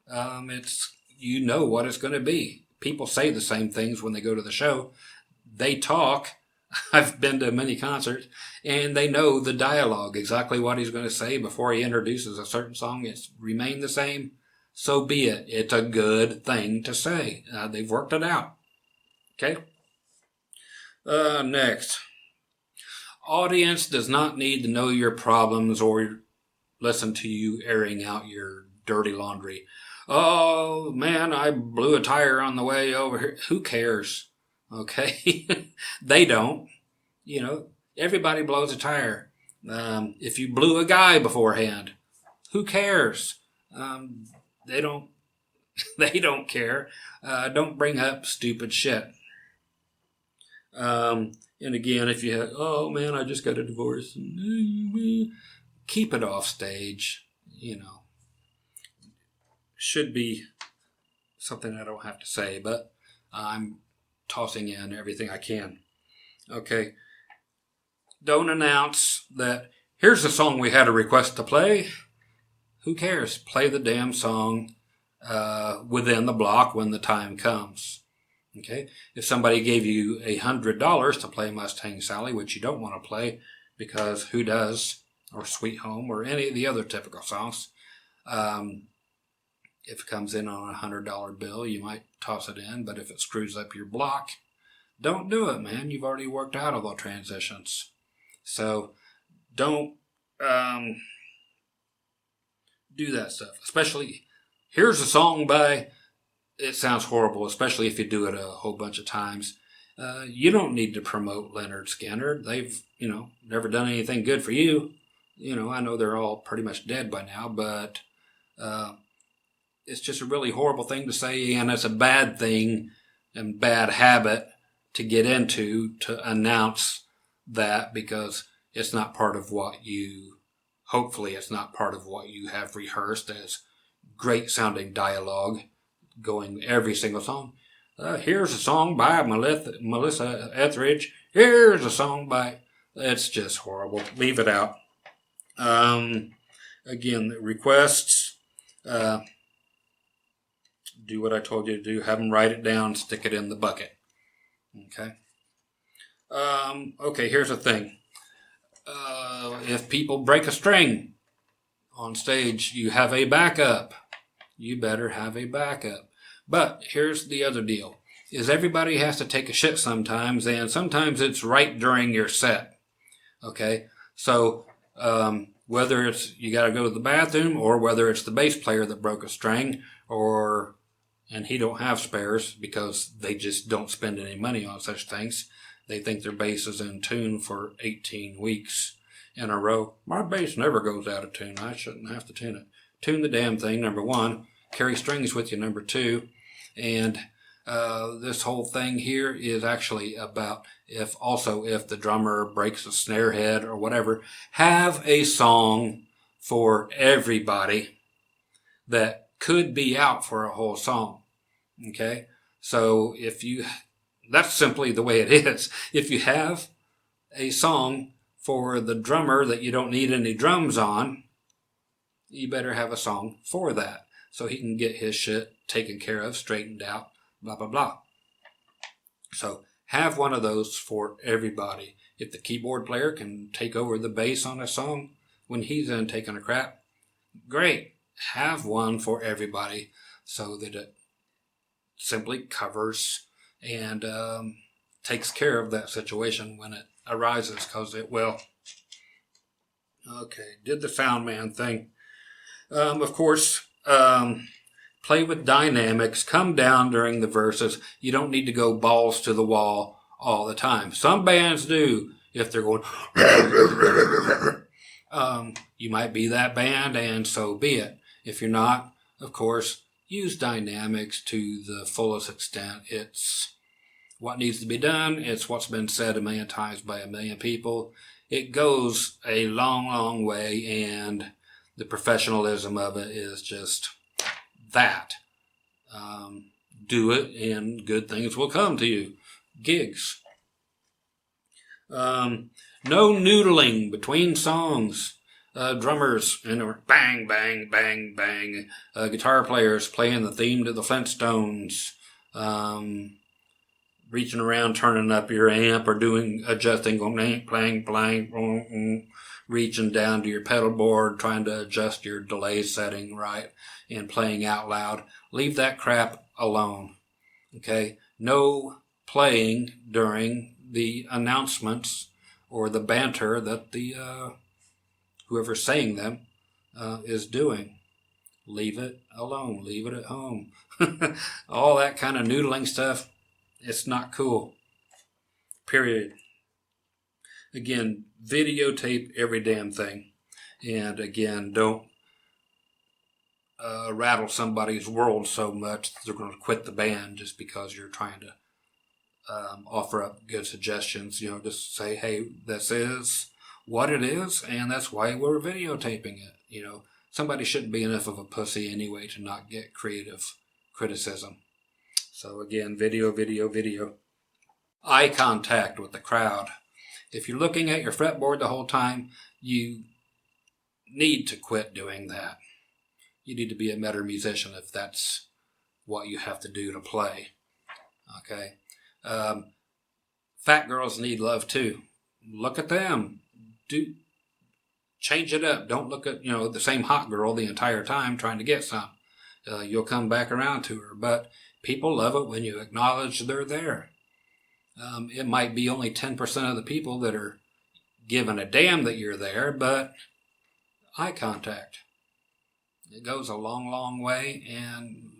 it's what it's going to be. People say the same things when they go to the show. They talk. I've been to many concerts, and they know the dialogue, exactly what he's going to say before he introduces a certain song. It's remained the same. So be it. It's a good thing to say. They've worked it out. Okay? Next. Audience does not need to know your problems or listen to you airing out your dirty laundry. Oh, man, I blew a tire on the way over here. Who cares? Okay? They don't. Everybody blows a tire. If you blew a guy beforehand, who cares? They don't. They don't care. Don't bring up stupid shit. And again, if you have, oh man, I just got a divorce, keep it off stage. Should be something I don't have to say, but I'm tossing in everything I can. Okay. Don't announce that here's the song we had a request to play. Who cares? Play the damn song within the block when the time comes. Okay? If somebody gave you $100 to play Mustang Sally, which you don't want to play because who does, or Sweet Home, or any of the other typical songs, if it comes in on a $100 bill, you might toss it in, but if it screws up your block, don't do it, man. You've already worked out all the transitions. So don't do that stuff. Especially, here's a song by, it sounds horrible, especially if you do it a whole bunch of times. You don't need to promote Leonard Skinner. They've, never done anything good for you. I know they're all pretty much dead by now, but it's just a really horrible thing to say, and it's a bad thing and bad habit to get into, to announce that, because it's not part of what you, hopefully it's not part of what you have rehearsed as great sounding dialogue going every single song. Here's a song by Melissa Etheridge. Here's a song by, it's just horrible. Leave it out. Again, requests, do what I told you to do. Have them write it down, stick it in the bucket. Okay. Okay, here's the thing. If people break a string on stage, you have a backup. You better have a backup. But here's the other deal, is everybody has to take a shit sometimes, and sometimes it's right during your set. Okay? So, whether it's you got to go to the bathroom, or whether it's the bass player that broke a string, and he don't have spares because they just don't spend any money on such things. They think their bass is in tune for 18 weeks in a row. My bass never goes out of tune. I shouldn't have to tune it. Tune the damn thing, number one. Carry strings with you, number two. And this whole thing here is actually about if the drummer breaks a snare head or whatever, have a song for everybody that could be out for a whole song. Okay? So that's simply the way it is. If you have a song for the drummer that you don't need any drums on, you better have a song for that, so he can get his shit taken care of, straightened out, blah, blah, blah. So have one of those for everybody. If the keyboard player can take over the bass on a song when he's in taking a crap, great. Have one for everybody so that it simply covers and takes care of that situation when it arises, because it will. Okay, did the sound man thing. Of course, Play with dynamics. Come down during the verses. You don't need to go balls to the wall all the time. Some bands do. If they're going, you might be that band, and so be it. If you're not, of course, use dynamics to the fullest extent. It's what needs to be done. It's what's been said a million times by a million people. It goes a long, long way, and the professionalism of it is just that. Do it, and good things will come to you. Gigs. No noodling between songs. Drummers, bang, bang, bang, bang. Guitar players playing the theme to the Flintstones. Reaching around, turning up your amp, or adjusting, going, playing, playing, reaching down to your pedal board, trying to adjust your delay setting right, and playing out loud. Leave that crap alone. Okay? No playing during the announcements or the banter that the whoever's saying them is doing. Leave it alone. Leave it at home. All that kind of noodling stuff, it's not cool. Period. Again, videotape every damn thing. And again, don't rattle somebody's world so much that they're going to quit the band just because you're trying to offer up good suggestions. Just say, hey, this is what it is, and that's why we're videotaping it. Somebody shouldn't be enough of a pussy anyway to not get creative criticism. So again, video. Eye contact with the crowd. If you're looking at your fretboard the whole time, you need to quit doing that. You need to be a better musician if that's what you have to do to play. Okay? Fat girls need love too. Look at them. Change it up. Don't look at the same hot girl the entire time trying to get some. You'll come back around to her. But people love it when you acknowledge they're there. It might be only 10% of the people that are giving a damn that you're there, but eye contact. It goes a long, long way, and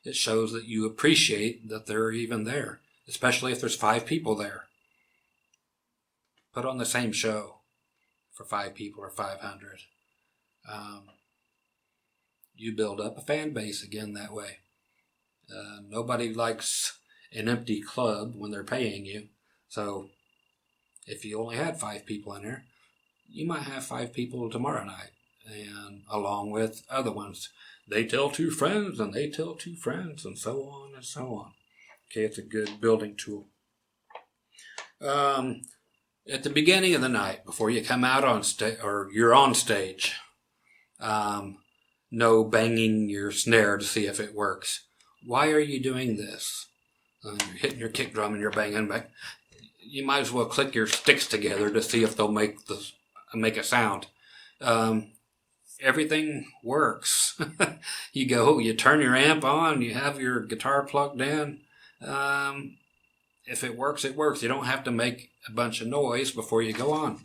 it shows that you appreciate that they're even there, especially if there's 5 people there. Put on the same show for 5 people or 500. You build up a fan base again that way. Nobody likes an empty club when they're paying you. So if you only had 5 people in there, you might have 5 people tomorrow night, and along with other ones. They tell 2 friends, and they tell 2 friends, and so on and so on. Okay, it's a good building tool. At the beginning of the night, before you come out on stage, or you're on stage, no banging your snare to see if it works. Why are you doing this? You're hitting your kick drum and you're banging back. You might as well click your sticks together to see if they'll make a sound. Everything works. You turn your amp on, you have your guitar plugged in. If it works, it works. You don't have to make a bunch of noise before you go on.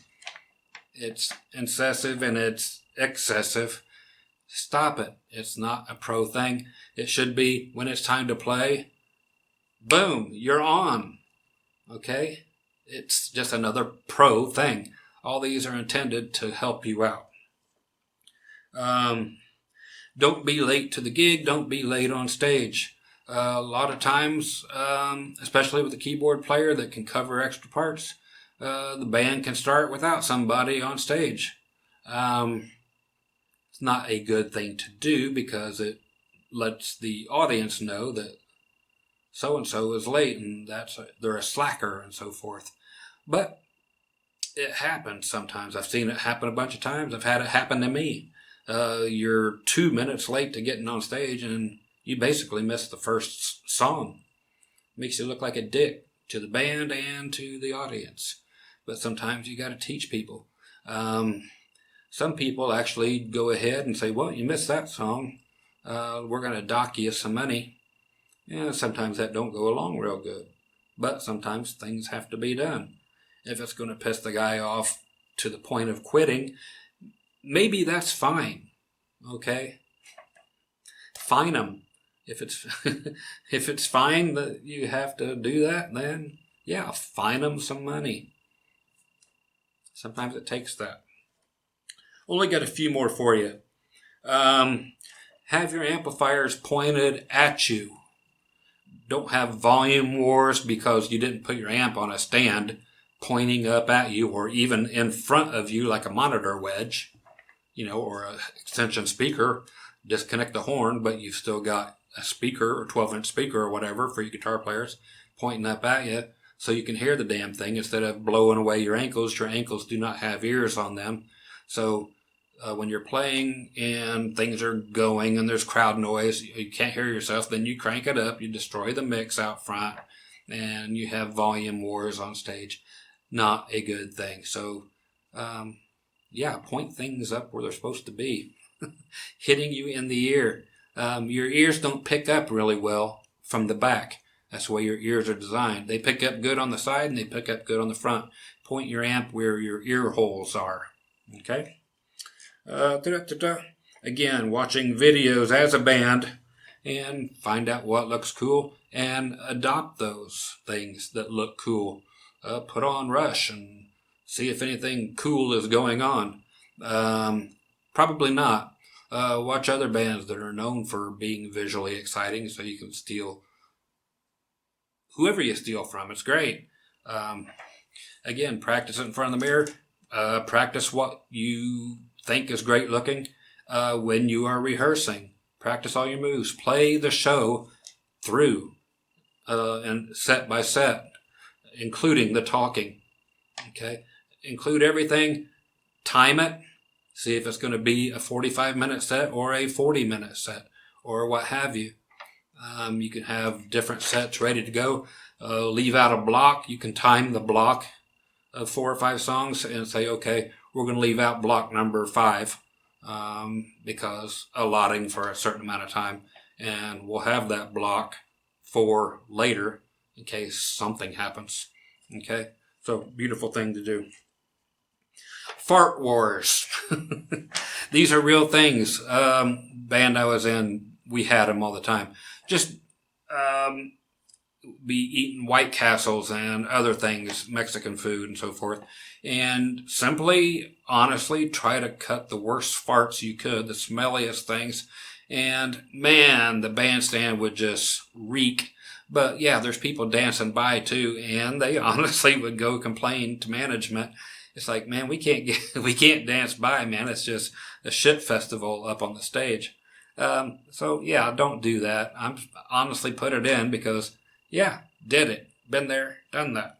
It's incessive and it's excessive. Stop it. It's not a pro thing. It should be when it's time to play. Boom, you're on. Okay? It's just another pro thing. All these are intended to help you out. Don't be late to the gig. Don't be late on stage. A lot of times, especially with a keyboard player that can cover extra parts, the band can start without somebody on stage. It's not a good thing to do because it lets the audience know that so-and-so is late and they're a slacker and so forth. But it happens sometimes. I've seen it happen a bunch of times. I've had it happen to me. You're 2 minutes late to getting on stage and you basically missed the first song. Makes you look like a dick to the band and to the audience. But sometimes you got to teach people. Some people actually go ahead and say, well, you missed that song. We're going to dock you some money. Yeah, sometimes that don't go along real good. But sometimes things have to be done. If it's going to piss the guy off to the point of quitting, maybe that's fine. Okay? fine them. If it's if it's fine that you have to do that, then yeah, fine them some money. Sometimes it takes that. Only got a few more for you. Have your amplifiers pointed at you. Don't have volume wars because you didn't put your amp on a stand pointing up at you or even in front of you like a monitor wedge, or an extension speaker. Disconnect the horn, but you've still got a speaker or 12-inch speaker or whatever for you guitar players pointing up at you so you can hear the damn thing instead of blowing away your ankles. Your ankles do not have ears on them. So when you're playing and things are going and there's crowd noise, you can't hear yourself, then you crank it up, you destroy the mix out front, and you have volume wars on stage. Not a good thing. So, point things up where they're supposed to be. Hitting you in the ear. Your ears don't pick up really well from the back. That's the way your ears are designed. They pick up good on the side and they pick up good on the front. Point your amp where your ear holes are. Okay? Again, watching videos as a band and find out what looks cool and adopt those things that look cool. Put on Rush and see if anything cool is going on. Probably not. Watch other bands that are known for being visually exciting so you can steal whoever you steal from. It's great. Again, practice it in front of the mirror. Practice what you think is great looking when you are rehearsing. Practice all your moves. Play the show through and set by set, including the talking. Okay? Include everything. Time it. See if it's going to be a 45-minute set or a 40-minute set or what have you. You can have different sets ready to go. Leave out a block. You can time the block of 4 or 5 songs and say, okay, we're going to leave out block number 5 because allotting for a certain amount of time. And we'll have that block for later in case something happens. Okay? So, beautiful thing to do. Fart wars. These are real things. Band I was in, we had them all the time. Just be eating White Castles and other things, Mexican food and so forth. And simply, honestly, try to cut the worst farts you could, the smelliest things. And man, the bandstand would just reek. But yeah, there's people dancing by too, and they honestly would go complain to management. It's like, man, we can't dance by, man. It's just a shit festival up on the stage. So yeah, don't do that. I'm honestly put it in because yeah, did it. Been there, done that.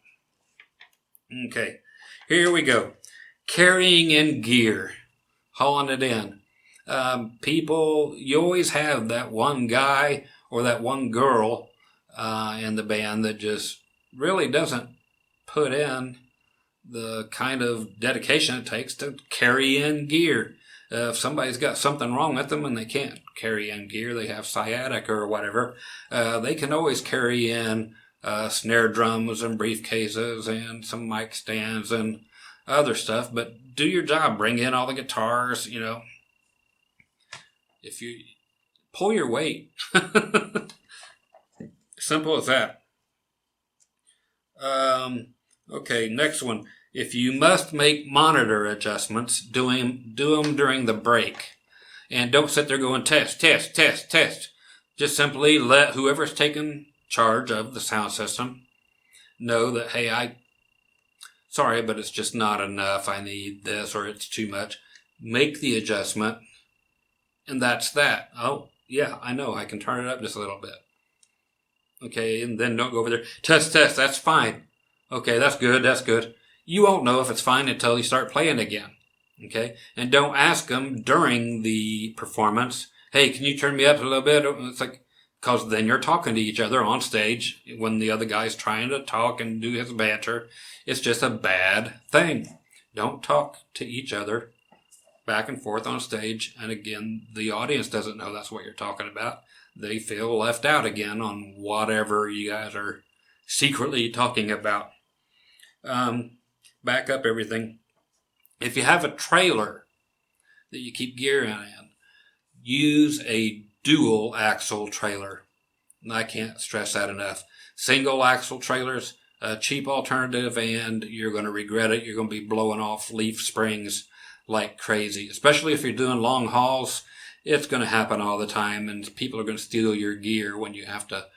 Okay, here we go. Carrying in gear, hauling it in. People, you always have that one guy or that one girl in the band that just really doesn't put in the kind of dedication it takes to carry in gear. If somebody's got something wrong with them and they can't carry in gear, they have sciatica or whatever, they can always carry in snare drums and briefcases and some mic stands and other stuff. But do your job. Bring in all the guitars, If you pull your weight. Simple as that. Okay, next one. If you must make monitor adjustments, do them during the break. And don't sit there going test, test, test, test. Just simply let whoever's taking charge of the sound system know that, hey, sorry, but it's just not enough. I need this or it's too much. Make the adjustment, and that's that. Oh, yeah, I know. I can turn it up just a little bit. Okay, and then don't go over there. Test, test, that's fine. Okay, that's good, that's good. You won't know if it's fine until you start playing again. Okay? And don't ask them during the performance, hey, can you turn me up a little bit? It's like, because then you're talking to each other on stage when the other guy's trying to talk and do his banter. It's just a bad thing. Don't talk to each other back and forth on stage. And again, the audience doesn't know that's what you're talking about. They feel left out again on whatever you guys are secretly talking about. Back up everything. If you have a trailer that you keep gear in, use a dual axle trailer. And I can't stress that enough. Single axle trailers, a cheap alternative, and you're going to regret it. You're going to be blowing off leaf springs like crazy, especially if you're doing long hauls. It's going to happen all the time, and people are going to steal your gear when you have to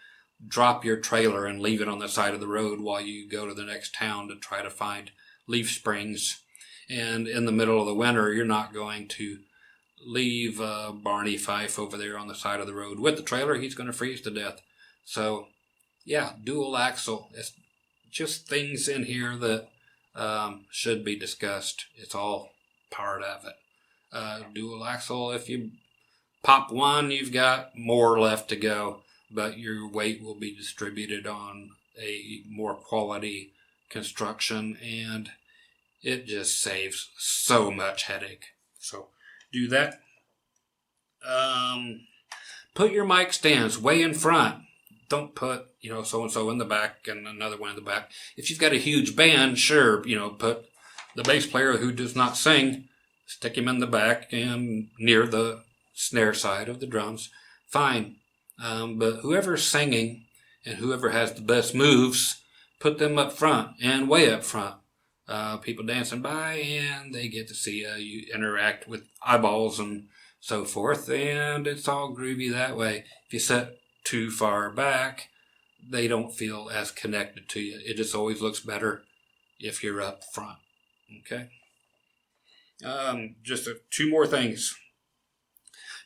drop your trailer and leave it on the side of the road while you go to the next town to try to find leaf springs. And in the middle of the winter, you're not going to leave Barney Fife over there on the side of the road with the trailer. He's going to freeze to death. So, yeah, dual axle. It's just things in here that should be discussed. It's all part of it. Dual axle, if you pop one, you've got more left to go, but your weight will be distributed on a more quality construction, and it just saves so much headache. So do that. Put your mic stands way in front. Don't put, so-and-so in the back and another one in the back. If you've got a huge band, sure, put the bass player who does not sing, stick him in the back and near the snare side of the drums. Fine. But whoever's singing and whoever has the best moves, put them up front and way up front. People dancing by, and they get to see you interact with eyeballs and so forth, and it's all groovy that way. If you sit too far back, they don't feel as connected to you. It just always looks better if you're up front. Okay? Just two more things.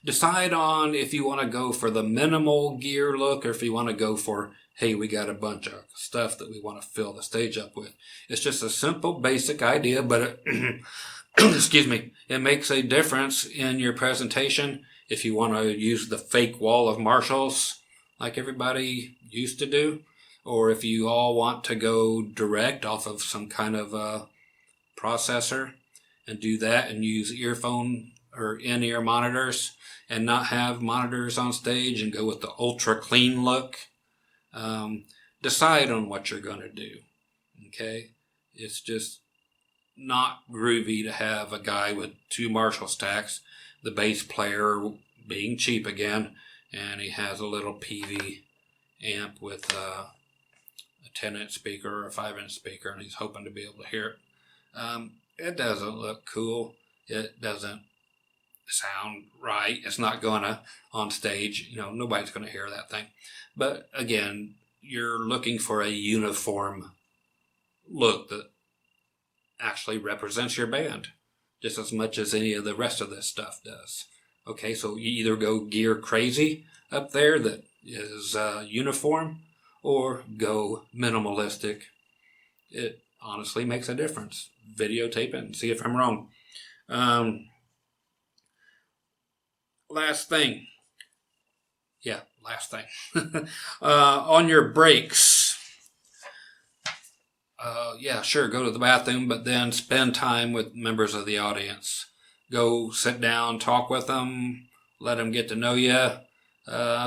Decide on if you want to go for the minimal gear look or if you want to go for, hey, we got a bunch of stuff that we want to fill the stage up with. It's just a simple, basic idea, but excuse me, it makes a difference in your presentation if you want to use the fake wall of Marshalls like everybody used to do, or if you all want to go direct off of some kind of processor and do that and use earphone or in-ear monitors and not have monitors on stage and go with the ultra clean look. Decide on what you're going to do. Okay? It's just not groovy to have a guy with two Marshall stacks, the bass player being cheap again, and he has a little PV amp with a 10-inch speaker or a 5-inch speaker, and he's hoping to be able to hear it. It doesn't look cool. It doesn't sound right. It's not gonna on stage. Nobody's gonna hear that thing. But again, you're looking for a uniform look that actually represents your band just as much as any of the rest of this stuff does. Okay, so you either go gear crazy up there that is uniform, or go minimalistic. It honestly makes a difference. Videotape it and see if I'm wrong. Last thing. On your breaks. Sure, go to the bathroom, but then spend time with members of the audience. Go sit down, talk with them, let them get to know you,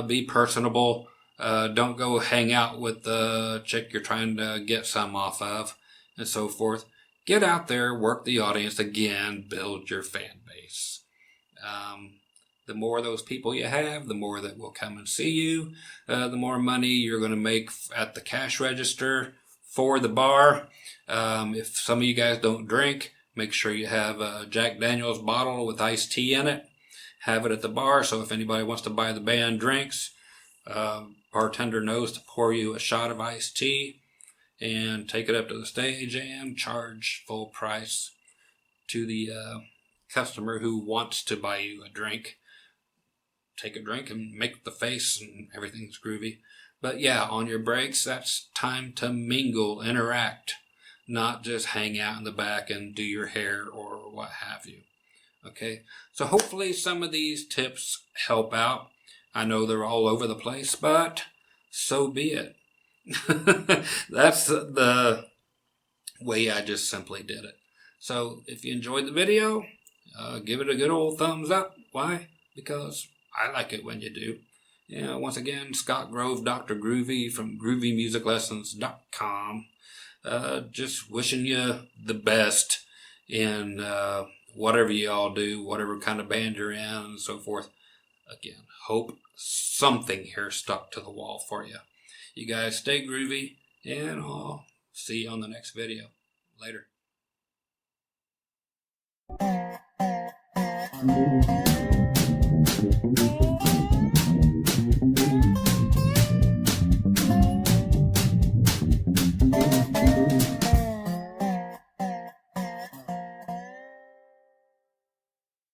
be personable. Don't go hang out with the chick you're trying to get some off of, and so forth. Get out there, work the audience again, build your fan base. The more of those people you have, the more that will come and see you, the more money you're going to make at the cash register for the bar. If some of you guys don't drink, make sure you have a Jack Daniels bottle with iced tea in it. Have it at the bar, so if anybody wants to buy the band drinks, bartender knows to pour you a shot of iced tea and take it up to the stage and charge full price to the customer who wants to buy you a drink. Take a drink and make the face and everything's groovy. But yeah, on your breaks, that's time to mingle, interact, not just hang out in the back and do your hair or what have you. Okay, so hopefully some of these tips help out. I know they're all over the place, but so be it. That's the way I just simply did it. So if you enjoyed the video, give it a good old thumbs up. Why? Because I like it when you do. Once again, Scott Grove, Dr. Groovy from GroovyMusicLessons.com. Just wishing you the best in whatever you all do, whatever kind of band you're in, and so forth. again, hope something here stuck to the wall for you. You guys stay groovy, and I'll see you on the next video. Later.